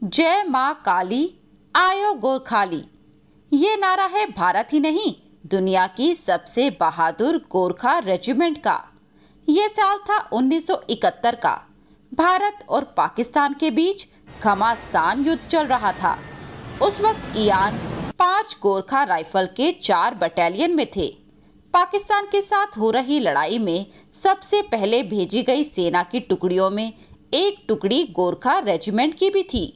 जय माँ काली, आयो गोरखाली। ये नारा है भारत ही नहीं, दुनिया की सबसे बहादुर गोरखा रेजिमेंट का। ये साल था 1971 का। भारत और पाकिस्तान के बीच घमासान युद्ध चल रहा था। उस वक्त इयान 5 गोरखा राइफल के 4 बटालियन में थे। पाकिस्तान के साथ हो रही लड़ाई में सबसे पहले भेजी गई सेना की टुकड़ियों में एक टुकड़ी गोरखा रेजिमेंट की भी थी।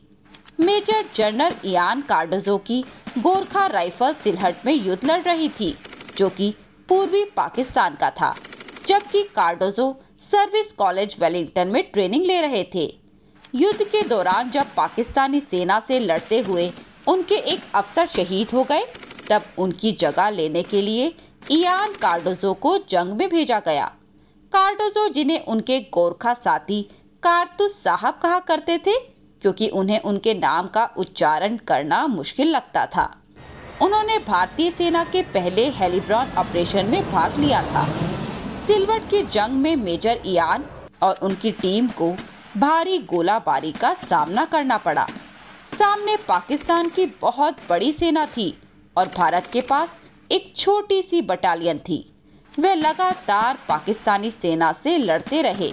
मेजर जनरल इयान कार्डोजो की गोरखा राइफल सिलहट में युद्ध लड़ रही थी, जो कि पूर्वी पाकिस्तान का था, जबकि कार्डोजो सर्विस कॉलेज वेलिंगटन में ट्रेनिंग ले रहे थे। युद्ध के दौरान जब पाकिस्तानी सेना से लड़ते हुए उनके एक अफसर शहीद हो गए, तब उनकी जगह लेने के लिए इयान कार्डोजो को जंग में भेजा गया। कार्डोजो, जिन्हें उनके गोरखा साथी कारतूस साहब कहा करते थे, क्योंकि उन्हें उनके नाम का उच्चारण करना मुश्किल लगता था, उन्होंने भारतीय सेना के पहले हेलिब्रॉन ऑपरेशन में भाग लिया था। सिलवट की जंग में मेजर इयान और उनकी टीम को भारी गोलाबारी का सामना करना पड़ा। सामने पाकिस्तान की बहुत बड़ी सेना थी और भारत के पास एक छोटी सी बटालियन थी। वे लगातार पाकिस्तानी सेना से लड़ते रहे।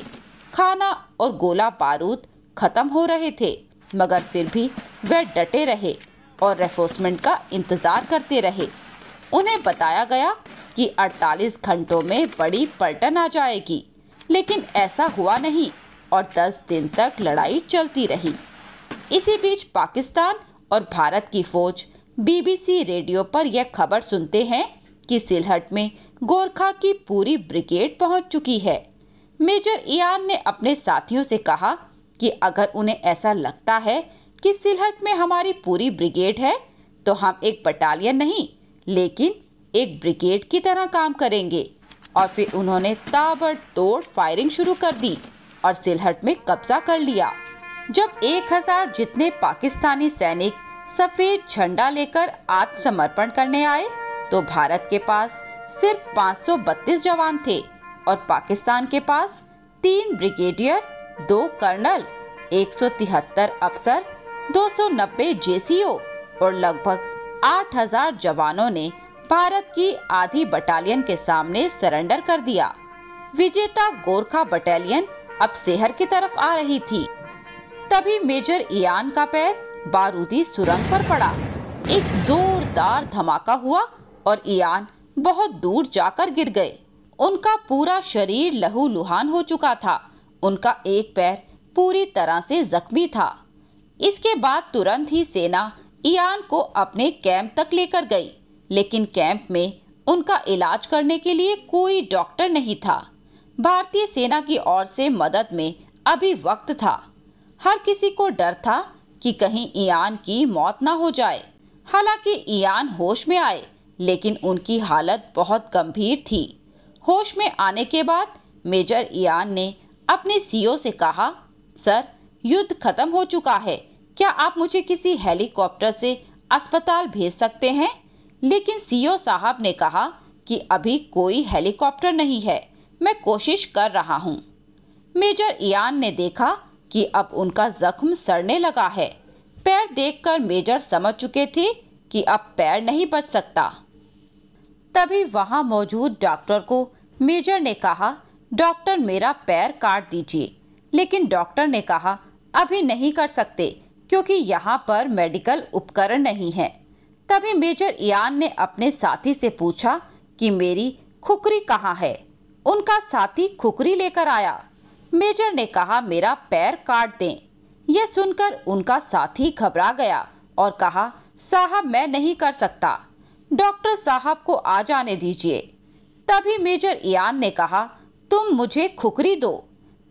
खाना और गोला बारूद खत्म हो रहे थे, मगर फिर भी वे डटे रहे और रेफोर्समेंट का इंतजार करते रहे। उन्हें बताया गया कि 48 घंटों में बड़ी पलटन आ जाएगी, लेकिन ऐसा हुआ नहीं और 10 दिन तक लड़ाई चलती रही। इसी बीच पाकिस्तान और भारत की फौज बीबीसी रेडियो पर यह खबर सुनते हैं कि सिलहट में गोरखा की पूरी ब्रिगेड पहुंच चुकी है। मेजर इयान ने अपने साथियों से कहा कि अगर उन्हें ऐसा लगता है कि सिलहट में हमारी पूरी ब्रिगेड है, तो हम एक बटालियन नहीं, लेकिन एक ब्रिगेड की तरह काम करेंगे। और फिर उन्होंने ताबड़तोड़ फायरिंग शुरू कर दी और सिलहट में कब्जा कर लिया। जब 1000 जितने पाकिस्तानी सैनिक सफेद झंडा लेकर आत्मसमर्पण करने आए, तो भारत के पास सिर्फ 532 जवान थे और पाकिस्तान के पास 3 ब्रिगेडियर, 2 कर्नल, 173 अफसर, 290 जेसीओ और लगभग 8000 जवानों ने भारत की आधी बटालियन के सामने सरेंडर कर दिया। विजेता गोरखा बटालियन अब शहर की तरफ आ रही थी। तभी मेजर इयान का पैर बारूदी सुरंग पर पड़ा। एक जोरदार धमाका हुआ और इयान बहुत दूर जाकर गिर गए। उनका पूरा शरीर लहूलुहान हो चुका था। उनका एक पैर पूरी तरह से जख्मी था। इसके बाद तुरंत ही सेना इयान को अपने कैंप तक लेकर गई, लेकिन कैंप में उनका इलाज करने के लिए कोई डॉक्टर नहीं था। भारतीय सेना की ओर से मदद में अभी वक्त था। हर किसी को डर था कि कहीं इयान की मौत ना हो जाए। हालांकि इयान होश में आए, लेकिन उनकी हालत बहुत गंभीर थी। होश में आने के बाद मेजर इयान ने अपने सीओ से कहा, सर, युद्ध खत्म हो चुका है, क्या आप मुझे किसी हेलीकॉप्टर से अस्पताल भेज सकते हैं? लेकिन सीओ साहब ने कहा कि अभी कोई हेलीकॉप्टर नहीं है, मैं कोशिश कर रहा हूँ। मेजर इयान ने देखा कि अब उनका जख्म सड़ने लगा है। पैर देखकर मेजर समझ चुके थे कि अब पैर नहीं बच सकता। तभी वहां मौजूद डॉक्टर को मेजर ने कहा, डॉक्टर, मेरा पैर काट दीजिए। लेकिन डॉक्टर ने कहा, अभी नहीं कर सकते, क्योंकि यहाँ पर मेडिकल उपकरण नहीं है। तभी मेजर इयान ने अपने साथी से पूछा कि मेरी खुकरी कहाँ है। उनका साथी खुकरी लेकर आया। मेजर ने कहा, मेरा पैर काट दें। यह सुनकर उनका साथी घबरा गया और कहा, साहब, मैं नहीं कर सकता, डॉक्टर साहब को आ जाने दीजिए। तभी मेजर इयान ने कहा, तुम मुझे खुकरी दो।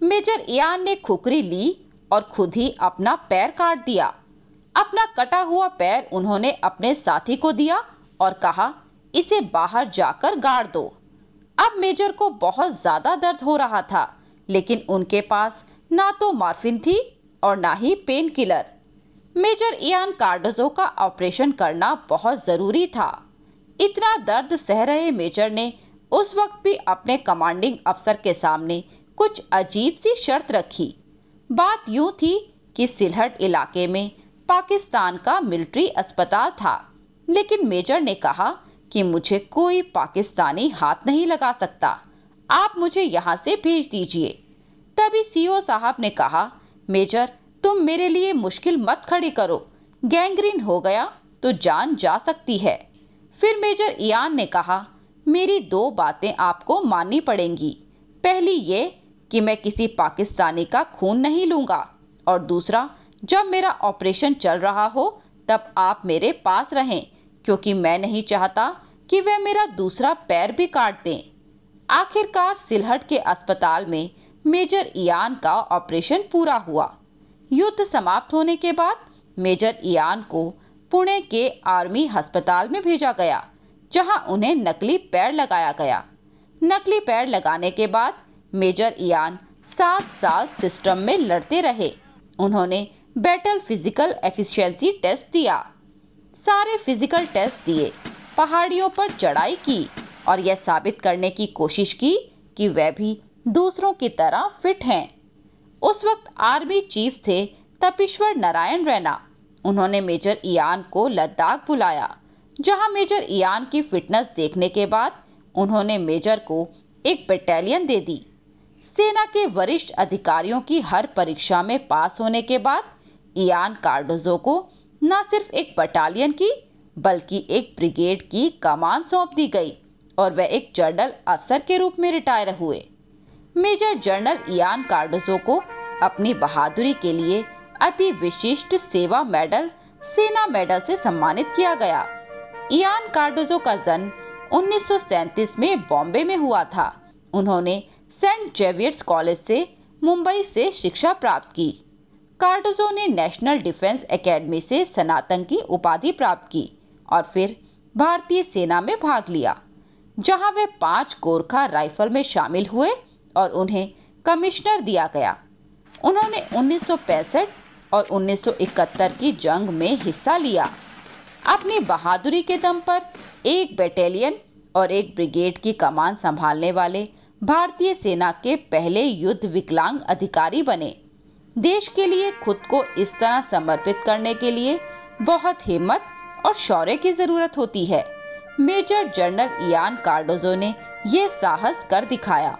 मेजर इयान ने खुकरी ली और खुद ही अपना पैर काट दिया। अपना कटा हुआ पैर उन्होंने अपने साथी को दिया और कहा, इसे बाहर जाकर गाड़ दो। अब मेजर को बहुत ज्यादा दर्द हो रहा था, लेकिन उनके पास ना तो मॉर्फिन थी और ना ही pain killer. Major Ian Cardozo का ऑपरेशन करना बहुत जरूरी था। इतना दर्द सह रहे मेजर ने उस वक्त भी अपने कमांडिंग अफसर के सामने कुछ अजीब सी शर्त रखी। बात यूं थी कि सिलहट इलाके में पाकिस्तान का मिलिट्री अस्पताल था, लेकिन मेजर ने कहा कि मुझे कोई पाकिस्तानी हाथ नहीं लगा सकता, आप मुझे यहाँ से भेज दीजिए। तभी सीओ साहब ने कहा, मेजर तुम मेरे लिए मुश्किल मत खड़ी करो, गैंग्रीन हो गया तो जान जा सकती है। फिर मेजर इयान ने कहा, मेरी 2 बातें आपको माननी पड़ेंगी। पहली ये कि मैं किसी पाकिस्तानी का खून नहीं लूंगा, और दूसरा, जब मेरा ऑपरेशन चल रहा हो तब आप मेरे पास रहें, क्योंकि मैं नहीं चाहता कि वे मेरा दूसरा पैर भी काट दें। आखिरकार सिलहट के अस्पताल में मेजर इयान का ऑपरेशन पूरा हुआ। युद्ध समाप्त होने के बाद मेजर इयान को पुणे के आर्मी अस्पताल में भेजा गया, जहां उन्हें नकली पैर लगाया गया। नकली पैर लगाने के बाद मेजर इयान 7 साल सिस्टम में लड़ते रहे। उन्होंने बैटल फिजिकल एफिशिएंसी टेस्ट दिया, सारे फिजिकल टेस्ट दिए, पहाड़ियों पर चढ़ाई की और यह साबित करने की कोशिश की कि वे भी दूसरों की तरह फिट हैं। उस वक्त आर्मी चीफ थे तपेश्वर नारायण रैना। उन्होंने मेजर इयान को लद्दाख बुलाया, जहां मेजर इयान की फिटनेस देखने के बाद उन्होंने मेजर को एक बटालियन दे दी। सेना के वरिष्ठ अधिकारियों की हर परीक्षा में पास होने के बाद इयान कार्डोजो को न सिर्फ एक बटालियन की बल्कि एक ब्रिगेड की कमान सौंप दी गई और वह एक जनरल अफसर के रूप में रिटायर हुए। मेजर जनरल इयान कार्डोजो को अपनी बहादुरी के लिए अति विशिष्ट सेवा मेडल, सेना मेडल से सम्मानित किया गया। इयान कार्डोजो का जन्म 1937 में बॉम्बे में हुआ था। उन्होंने सेंट जेवियर्स कॉलेज से मुंबई से शिक्षा प्राप्त की। कार्डोजो ने नेशनल डिफेंस एकेडमी से स्नातक की उपाधि प्राप्त की और फिर भारतीय सेना में भाग लिया, जहां वे 5 गोरखा राइफल में शामिल हुए और उन्हें कमिश्नर दिया गया। उन्होंने 1965 और 1971 की जंग में हिस्सा लिया। अपनी बहादुरी के दम पर एक बटालियन और एक ब्रिगेड की कमान संभालने वाले भारतीय सेना के पहले युद्ध विकलांग अधिकारी बने। देश के लिए खुद को इस तरह समर्पित करने के लिए बहुत हिम्मत और शौर्य की जरूरत होती है। मेजर जनरल इयान कार्डोजो ने ये साहस कर दिखाया।